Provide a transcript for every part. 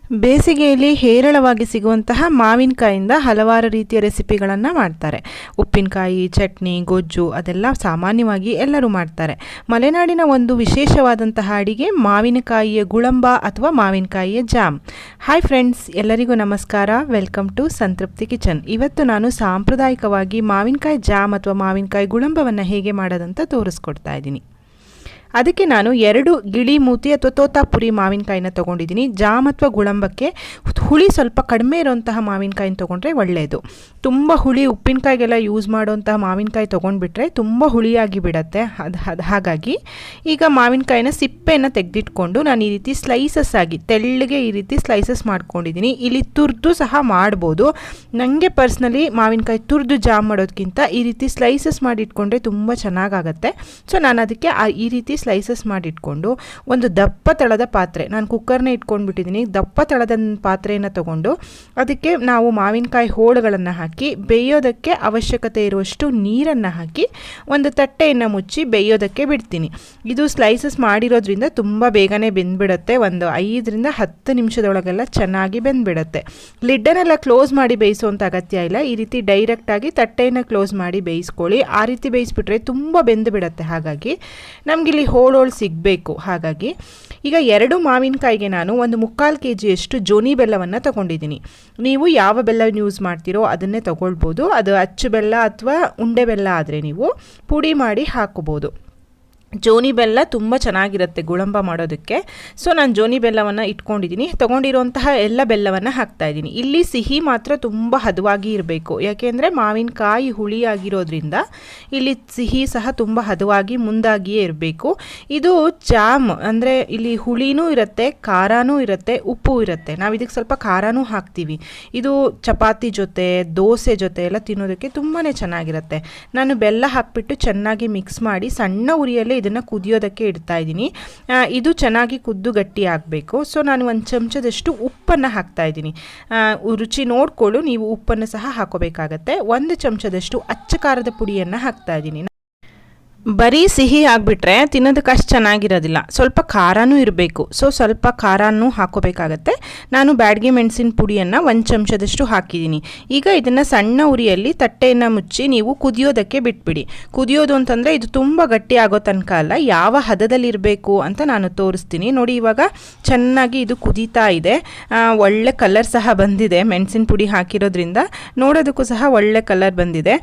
ಬೇಸಿಗೆಯಲ್ಲಿ ಹೇರಳವಾಗಿ ಸಿಗುವಂತಹ ಮಾವಿನಕಾಯಿಂದ ಹಲವಾರು ರೀತಿಯ ರೆಸಿಪಿಗಳನ್ನು ಮಾಡ್ತಾರೆ. ಉಪ್ಪಿನಕಾಯಿ, ಚಟ್ನಿ, ಗೊಜ್ಜು ಅದೆಲ್ಲ ಸಾಮಾನ್ಯವಾಗಿ ಎಲ್ಲರೂ ಮಾಡ್ತಾರೆ. ಮಲೆನಾಡಿನ ಒಂದು ವಿಶೇಷವಾದಂತಹ ಅಡಿಗೆ ಮಾವಿನಕಾಯಿಯ ಗುಳಂಬ ಅಥವಾ ಮಾವಿನಕಾಯಿಯ ಜಾಮ್. ಹಾಯ್ ಫ್ರೆಂಡ್ಸ್, ಎಲ್ಲರಿಗೂ ನಮಸ್ಕಾರ. ವೆಲ್ಕಮ್ ಟು ಸಂತೃಪ್ತಿ ಕಿಚನ್. ಇವತ್ತು ನಾನು ಸಾಂಪ್ರದಾಯಿಕವಾಗಿ ಮಾವಿನಕಾಯಿ ಜಾಮ್ ಅಥವಾ ಮಾವಿನಕಾಯಿ ಗುಳಂಬವನ್ನು ಹೇಗೆ ಮಾಡೋದಂತ ತೋರಿಸ್ಕೊಡ್ತಾ ಇದ್ದೀನಿ. ಅದಕ್ಕೆ ನಾನು 2 ಗಿಳಿ ಮೂತಿ ಅಥವಾ ತೋತಾಪುರಿ ಮಾವಿನಕಾಯಿನ ತೊಗೊಂಡಿದ್ದೀನಿ. ಜಾಮ್ ಅಥವಾ ಗುಳಂಬಕ್ಕೆ ಹುಳಿ ಸ್ವಲ್ಪ ಕಡಿಮೆ ಇರೋಂತಹ ಮಾವಿನಕಾಯಿನ ತೊಗೊಂಡ್ರೆ ಒಳ್ಳೆಯದು. ತುಂಬ ಹುಳಿ ಉಪ್ಪಿನಕಾಯಿಗೆಲ್ಲ ಯೂಸ್ ಮಾಡೋಂತಹ ಮಾವಿನಕಾಯಿ ತೊಗೊಂಡ್ಬಿಟ್ರೆ ತುಂಬ ಹುಳಿಯಾಗಿ ಬಿಡುತ್ತೆ. ಹಾಗಾಗಿ ಈಗ ಮಾವಿನಕಾಯಿನ ಸಿಪ್ಪೆಯನ್ನು ತೆಗೆದಿಟ್ಕೊಂಡು ನಾನು ಈ ರೀತಿ ಸ್ಲೈಸಸ್ ಆಗಿ ತೆಳ್ಳಗೆ ಈ ರೀತಿ ಸ್ಲೈಸಸ್ ಮಾಡ್ಕೊಂಡಿದ್ದೀನಿ. ಇಲ್ಲಿ ತುರಿದು ಸಹ ಮಾಡ್ಬೋದು. ನನಗೆ ಪರ್ಸ್ನಲಿ ಮಾವಿನಕಾಯಿ ತುರಿದು ಜಾಮ್ ಮಾಡೋದಕ್ಕಿಂತ ಈ ರೀತಿ ಸ್ಲೈಸಸ್ ಮಾಡಿಟ್ಕೊಂಡ್ರೆ ತುಂಬ ಚೆನ್ನಾಗಾಗತ್ತೆ. ಸೊ ನಾನು ಅದಕ್ಕೆ ಈ ರೀತಿ ಸ್ಲೈಸಸ್ ಮಾಡಿಟ್ಕೊಂಡು ಒಂದು ದಪ್ಪ ತಳದ ಪಾತ್ರೆ, ನಾನು ಕುಕ್ಕರ್ನ ಇಟ್ಕೊಂಡ್ಬಿಟ್ಟಿದ್ದೀನಿ. ದಪ್ಪ ತಳದ ಪಾತ್ರೆಯನ್ನು ತಗೊಂಡು ಅದಕ್ಕೆ ನಾವು ಮಾವಿನಕಾಯಿ ಹೋಳುಗಳನ್ನು ಹಾಕಿ ಬೇಯೋದಕ್ಕೆ ಅವಶ್ಯಕತೆ ಇರುವಷ್ಟು ನೀರನ್ನು ಹಾಕಿ ಒಂದು ತಟ್ಟೆಯನ್ನು ಮುಚ್ಚಿ ಬೇಯೋದಕ್ಕೆ ಬಿಡ್ತೀನಿ. ಇದು ಸ್ಲೈಸಸ್ ಮಾಡಿರೋದ್ರಿಂದ ತುಂಬ ಬೇಗನೆ ಬೆಂದ್ಬಿಡುತ್ತೆ. ಒಂದು 5ರಿಂದ 10 ನಿಮಿಷದೊಳಗೆಲ್ಲ ಚೆನ್ನಾಗಿ ಬೆಂದ್ಬಿಡುತ್ತೆ. ಲಿಡ್ಡನ್ನೆಲ್ಲ ಕ್ಲೋಸ್ ಮಾಡಿ ಬೇಯಿಸುವಂಥ ಅಗತ್ಯ ಇಲ್ಲ. ಈ ರೀತಿ ಡೈರೆಕ್ಟಾಗಿ ತಟ್ಟೆಯನ್ನು ಕ್ಲೋಸ್ ಮಾಡಿ ಬೇಯಿಸ್ಕೊಳ್ಳಿ. ಆ ರೀತಿ ಬೇಯಿಸ್ಬಿಟ್ರೆ ತುಂಬ ಬೆಂದು ಬಿಡುತ್ತೆ. ಹಾಗಾಗಿ ನಮಗಿಲ್ಲಿ ಹೋಳು ಸಿಗಬೇಕು. ಹಾಗಾಗಿ ಈಗ 2 ಮಾವಿನಕಾಯಿಗೆ ನಾನು ಒಂದು 3/4 kg ಜೋನಿ ಬೆಲ್ಲವನ್ನು ತಗೊಂಡಿದ್ದೀನಿ. ನೀವು ಯಾವ ಬೆಲ್ಲ ಯೂಸ್ ಮಾಡ್ತೀರೋ ಅದನ್ನೇ ತಗೊಳ್ಬೋದು. ಅದು ಅಚ್ಚು ಬೆಲ್ಲ ಅಥವಾ ಉಂಡೆ ಬೆಲ್ಲ ಆದರೆ ನೀವು ಪುಡಿ ಮಾಡಿ ಹಾಕೋಬೋದು. ಜೋನಿ ಬೆಲ್ಲ ತುಂಬ ಚೆನ್ನಾಗಿರುತ್ತೆ ಗುಳಂಬ ಮಾಡೋದಕ್ಕೆ. ಸೊ ನಾನು ಜೋನಿ ಬೆಲ್ಲವನ್ನು ಇಟ್ಕೊಂಡಿದ್ದೀನಿ. ತೊಗೊಂಡಿರುವಂತಹ ಎಲ್ಲ ಬೆಲ್ಲವನ್ನು ಹಾಕ್ತಾಯಿದ್ದೀನಿ. ಇಲ್ಲಿ ಸಿಹಿ ಮಾತ್ರ ತುಂಬ ಹದವಾಗಿ ಇರಬೇಕು. ಯಾಕೆಂದರೆ ಮಾವಿನಕಾಯಿ ಹುಳಿಯಾಗಿರೋದ್ರಿಂದ ಇಲ್ಲಿ ಸಿಹಿ ಸಹ ತುಂಬ ಹದವಾಗಿ ಮುಂದಾಗಿಯೇ ಇರಬೇಕು. ಇದು ಜಾಮ್ ಅಂದರೆ ಇಲ್ಲಿ ಹುಳಿನೂ ಇರುತ್ತೆ, ಖಾರನೂ ಇರುತ್ತೆ, ಉಪ್ಪು ಇರುತ್ತೆ. ನಾವು ಇದಕ್ಕೆ ಸ್ವಲ್ಪ ಖಾರನೂ ಹಾಕ್ತೀವಿ. ಇದು ಚಪಾತಿ ಜೊತೆ, ದೋಸೆ ಜೊತೆ ಎಲ್ಲ ತಿನ್ನೋದಕ್ಕೆ ತುಂಬಾ ಚೆನ್ನಾಗಿರುತ್ತೆ. ನಾನು ಬೆಲ್ಲ ಹಾಕಿಬಿಟ್ಟು ಚೆನ್ನಾಗಿ ಮಿಕ್ಸ್ ಮಾಡಿ ಸಣ್ಣ ಉರಿಯಲ್ಲಿ ಇದನ್ನು ಕುದಿಯೋದಕ್ಕೆ ಇಡ್ತಾ ಇದ್ದೀನಿ. ಇದು ಚೆನ್ನಾಗಿ ಕುದ್ದು ಗಟ್ಟಿ ಆಗಬೇಕು. ಸೊ ನಾನು 1 ಚಮಚದಷ್ಟು ಉಪ್ಪನ್ನು ಹಾಕ್ತಾ ಇದ್ದೀನಿ. ರುಚಿ ನೋಡಿಕೊಳ್ಳು, ನೀವು ಉಪ್ಪನ್ನು ಸಹ ಹಾಕೋಬೇಕಾಗತ್ತೆ. 1 ಚಮಚದಷ್ಟು ಅಚ್ಚ ಖಾರದ ಪುಡಿಯನ್ನು ಹಾಕ್ತಾ ಇದ್ದೀನಿ. ಬರೀ ಸಿಹಿ ಆಗಿಬಿಟ್ರೆ ತಿನ್ನೋದಕ್ಕೆ ಅಷ್ಟು ಚೆನ್ನಾಗಿರೋದಿಲ್ಲ. ಸ್ವಲ್ಪ ಖಾರನೂ ಇರಬೇಕು. ಸೊ ಸ್ವಲ್ಪ ಖಾರನೂ ಹಾಕೋಬೇಕಾಗತ್ತೆ. ನಾನು ಬ್ಯಾಡಗಿ ಮೆಣಸಿನ ಪುಡಿಯನ್ನು 1 ಚಮಚದಷ್ಟು ಹಾಕಿದ್ದೀನಿ. ಈಗ ಇದನ್ನು ಸಣ್ಣ ಉರಿಯಲ್ಲಿ ತಟ್ಟೆಯನ್ನು ಮುಚ್ಚಿ ನೀವು ಕುದಿಯೋದಕ್ಕೆ ಬಿಟ್ಬಿಡಿ. ಕುದಿಯೋದು ಅಂತಂದರೆ ಇದು ತುಂಬ ಗಟ್ಟಿ ಆಗೋ ತನಕ ಅಲ್ಲ, ಯಾವ ಹದದಲ್ಲಿರಬೇಕು ಅಂತ ನಾನು ತೋರಿಸ್ತೀನಿ. ನೋಡಿ, ಇವಾಗ ಚೆನ್ನಾಗಿ ಇದು ಕುದೀತಾ ಇದೆ. ಒಳ್ಳೆ ಕಲರ್ ಸಹ ಬಂದಿದೆ. ಮೆಣಸಿನ ಪುಡಿ ಹಾಕಿರೋದ್ರಿಂದ ನೋಡೋದಕ್ಕೂ ಸಹ ಒಳ್ಳೆ ಕಲರ್ ಬಂದಿದೆ.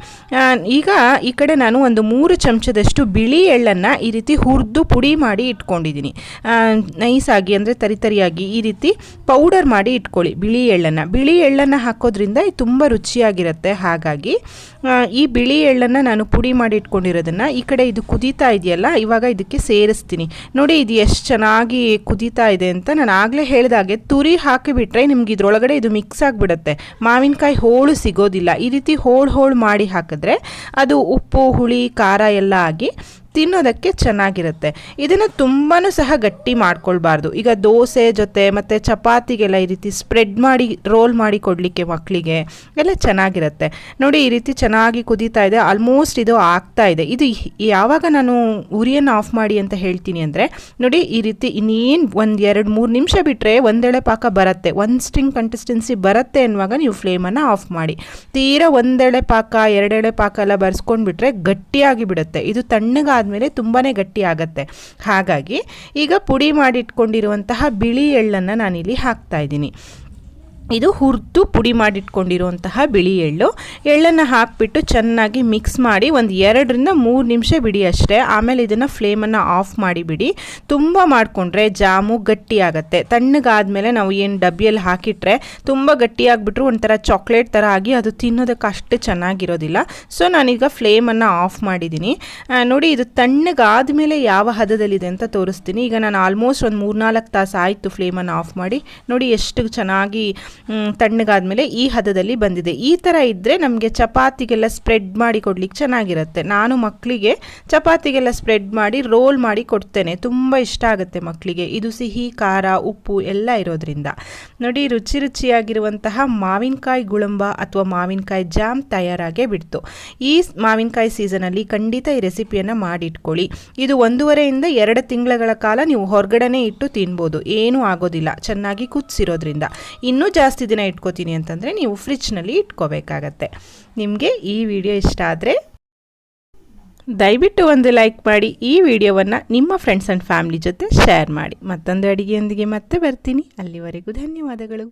ಈಗ ಈ ಕಡೆ ನಾನು ಒಂದು 3 ಚಮಚದಷ್ಟು ಬಿಳಿ ಎಳ್ಳನ್ನು ಈ ರೀತಿ ಹುರಿದು ಪುಡಿ ಮಾಡಿ ಇಟ್ಕೊಂಡಿದ್ದೀನಿ. ನೈಸಾಗಿ ಅಂದರೆ ತರಿತರಿಯಾಗಿ ಈ ರೀತಿ ಪೌಡರ್ ಮಾಡಿ ಇಟ್ಕೊಳ್ಳಿ ಬಿಳಿ ಎಳ್ಳನ್ನು ಹಾಕೋದ್ರಿಂದ ಇದು ತುಂಬ ರುಚಿಯಾಗಿರುತ್ತೆ. ಹಾಗಾಗಿ ಈ ಬಿಳಿ ಎಳ್ಳನ್ನು ನಾನು ಪುಡಿ ಮಾಡಿ ಇಟ್ಕೊಂಡಿರೋದನ್ನು ಈ ಕಡೆ ಇದು ಕುದೀತಾ ಇದೆಯಲ್ಲ, ಇವಾಗ ಇದಕ್ಕೆ ಸೇರಿಸ್ತೀನಿ. ನೋಡಿ, ಇದು ಎಷ್ಟು ಚೆನ್ನಾಗಿ ಕುದೀತಾ ಇದೆ ಅಂತ. ನಾನು ಆಗಲೇ ಹೇಳಿದಾಗೆ ತುರಿ ಹಾಕಿಬಿಟ್ರೆ ನಿಮ್ಗೆ ಇದ್ರೊಳಗಡೆ ಇದು ಮಿಕ್ಸ್ ಆಗಿಬಿಡುತ್ತೆ. ಮಾವಿನಕಾಯಿ ಹೋಳು ಸಿಗೋದಿಲ್ಲ. ಈ ರೀತಿ ಹೋಳು ಮಾಡಿ ಹಾಕಿದ್ರೆ ಅದು ಉಪ್ಪು, ಹುಳಿ, ಖಾರ ಎಲ್ಲ ಆಗಿ ತಿನ್ನೋದಕ್ಕೆ ಚೆನ್ನಾಗಿರುತ್ತೆ. ಇದನ್ನು ತುಂಬಾ ಸಹ ಗಟ್ಟಿ ಮಾಡ್ಕೊಳ್ಬಾರ್ದು. ಈಗ ದೋಸೆ ಜೊತೆ ಮತ್ತು ಚಪಾತಿಗೆಲ್ಲ ಈ ರೀತಿ ಸ್ಪ್ರೆಡ್ ಮಾಡಿ ರೋಲ್ ಮಾಡಿ ಕೊಡಲಿಕ್ಕೆ ಮಕ್ಕಳಿಗೆ ಎಲ್ಲ ಚೆನ್ನಾಗಿರುತ್ತೆ. ನೋಡಿ, ಈ ರೀತಿ ಚೆನ್ನಾಗಿ ಕುದೀತಾ ಇದೆ. ಆಲ್ಮೋಸ್ಟ್ ಇದು ಆಗ್ತಾ ಇದೆ. ಇದು ಯಾವಾಗ ನಾನು ಉರಿಯನ್ನು ಆಫ್ ಮಾಡಿ ಅಂತ ಹೇಳ್ತೀನಿ ಅಂದರೆ, ನೋಡಿ ಈ ರೀತಿ ಇನ್ನೇನು ಒಂದು 2-3 ನಿಮಿಷ ಬಿಟ್ಟರೆ ಒಂದೆಳೆ ಪಾಕ ಬರುತ್ತೆ, 1 ಸ್ಟಿಂಗ್ ಕನ್ಸಿಸ್ಟೆನ್ಸಿ ಬರುತ್ತೆ ಅನ್ನುವಾಗ ನೀವು ಫ್ಲೇಮನ್ನು ಆಫ್ ಮಾಡಿ. ತೀರಾ ಒಂದೆಳೆ ಪಾಕ 2 ಎಳೆ ಪಾಕ ಎಲ್ಲ ಬರ್ಸ್ಕೊಂಡ್ಬಿಟ್ರೆ ಗಟ್ಟಿಯಾಗಿ ಬಿಡುತ್ತೆ. ಇದು ತಣ್ಣಗಾದ ಮೇಲೆ ತುಂಬಾ ಗಟ್ಟಿ ಆಗತ್ತೆ. ಹಾಗಾಗಿ ಈಗ ಪುಡಿ ಮಾಡಿಟ್ಕೊಂಡಿರುವಂತಹ ಬಿಳಿ ಎಳ್ಳನ್ನು ನಾನಿಲ್ಲಿ ಹಾಕ್ತಾ ಇದ್ದೀನಿ. ಇದು ಹುರಿದು ಪುಡಿ ಮಾಡಿಟ್ಕೊಂಡಿರುವಂತಹ ಬಿಳಿ ಎಳ್ಳನ್ನು ಹಾಕಿಬಿಟ್ಟು ಚೆನ್ನಾಗಿ ಮಿಕ್ಸ್ ಮಾಡಿ ಒಂದು 2ರಿಂದ 3 ನಿಮಿಷ ಬಿಡಿ ಅಷ್ಟೇ. ಆಮೇಲೆ ಇದನ್ನು ಫ್ಲೇಮನ್ನು ಆಫ್ ಮಾಡಿಬಿಡಿ. ತುಂಬ ಮಾಡಿಕೊಂಡ್ರೆ ಜಾಮು ಗಟ್ಟಿ ಆಗುತ್ತೆ. ತಣ್ಣಗಾದ್ಮೇಲೆ ನಾವು ಏನು ಡಬ್ಬಿಯಲ್ಲಿ ಹಾಕಿಟ್ರೆ ತುಂಬ ಗಟ್ಟಿಯಾಗಿಬಿಟ್ರು ಒಂಥರ ಚಾಕ್ಲೇಟ್ ಥರ ಆಗಿ ಅದು ತಿನ್ನೋದಕ್ಕೆ ಅಷ್ಟು ಚೆನ್ನಾಗಿರೋದಿಲ್ಲ. ಸೊ ನಾನೀಗ ಫ್ಲೇಮನ್ನು ಆಫ್ ಮಾಡಿದ್ದೀನಿ. ನೋಡಿ, ಇದು ತಣ್ಣಗಾದ್ಮೇಲೆ ಯಾವ ಹದದಲ್ಲಿದೆ ಅಂತ ತೋರಿಸ್ತೀನಿ. ಈಗ ನಾನು ಆಲ್ಮೋಸ್ಟ್ ಒಂದು 3-4 ತಾಸು ಆಯಿತು ಫ್ಲೇಮನ್ನು ಆಫ್ ಮಾಡಿ. ನೋಡಿ ಎಷ್ಟು ಚೆನ್ನಾಗಿ ತಣ್ಣಗಾದ್ಮೇಲೆ ಈ ಹದದಲ್ಲಿ ಬಂದಿದೆ. ಈ ಥರ ಇದ್ದರೆ ನಮಗೆ ಚಪಾತಿಗೆಲ್ಲ ಸ್ಪ್ರೆಡ್ ಮಾಡಿ ಕೊಡ್ಲಿಕ್ಕೆ ಚೆನ್ನಾಗಿರುತ್ತೆ. ನಾನು ಮಕ್ಕಳಿಗೆ ಚಪಾತಿಗೆಲ್ಲ ಸ್ಪ್ರೆಡ್ ಮಾಡಿ ರೋಲ್ ಮಾಡಿ ಕೊಡ್ತೇನೆ. ತುಂಬ ಇಷ್ಟ ಆಗುತ್ತೆ ಮಕ್ಕಳಿಗೆ. ಇದು ಸಿಹಿ, ಖಾರ, ಉಪ್ಪು ಎಲ್ಲ ಇರೋದ್ರಿಂದ. ನೋಡಿ, ರುಚಿ ರುಚಿಯಾಗಿರುವಂತಹ ಮಾವಿನಕಾಯಿ ಗುಳಂಬ ಅಥವಾ ಮಾವಿನಕಾಯಿ ಜಾಮ್ ತಯಾರಾಗೇ ಬಿಡ್ತು. ಈ ಮಾವಿನಕಾಯಿ ಸೀಸನಲ್ಲಿ ಖಂಡಿತ ಈ ರೆಸಿಪಿಯನ್ನು ಮಾಡಿಟ್ಕೊಳ್ಳಿ. ಇದು 1.5 ಇಂದ 2 ತಿಂಗಳ ಕಾಲ ನೀವು ಹೊರಗಡೆನೇ ಇಟ್ಟು ತಿನ್ಬೋದು, ಏನೂ ಆಗೋದಿಲ್ಲ, ಚೆನ್ನಾಗಿ ಕುದಿಸಿರೋದ್ರಿಂದ. ಇನ್ನೂ ಜಾಸ್ತಿ ದಿನ ಇಟ್ಕೋತೀನಿ ಅಂತಂದರೆ ನೀವು ಫ್ರಿಜ್ನಲ್ಲಿ ಇಟ್ಕೋಬೇಕಾಗತ್ತೆ. ನಿಮಗೆ ಈ ವಿಡಿಯೋ ಇಷ್ಟ ಆದರೆ ದಯವಿಟ್ಟು ಒಂದು ಲೈಕ್ ಮಾಡಿ. ಈ ವಿಡಿಯೋವನ್ನು ನಿಮ್ಮ ಫ್ರೆಂಡ್ಸ್ ಆ್ಯಂಡ್ ಫ್ಯಾಮಿಲಿ ಜೊತೆ ಶೇರ್ ಮಾಡಿ. ಮತ್ತೊಂದು ಅಡುಗೆಯೊಂದಿಗೆ ಮತ್ತೆ ಬರ್ತೀನಿ. ಅಲ್ಲಿವರೆಗೂ ಧನ್ಯವಾದಗಳು.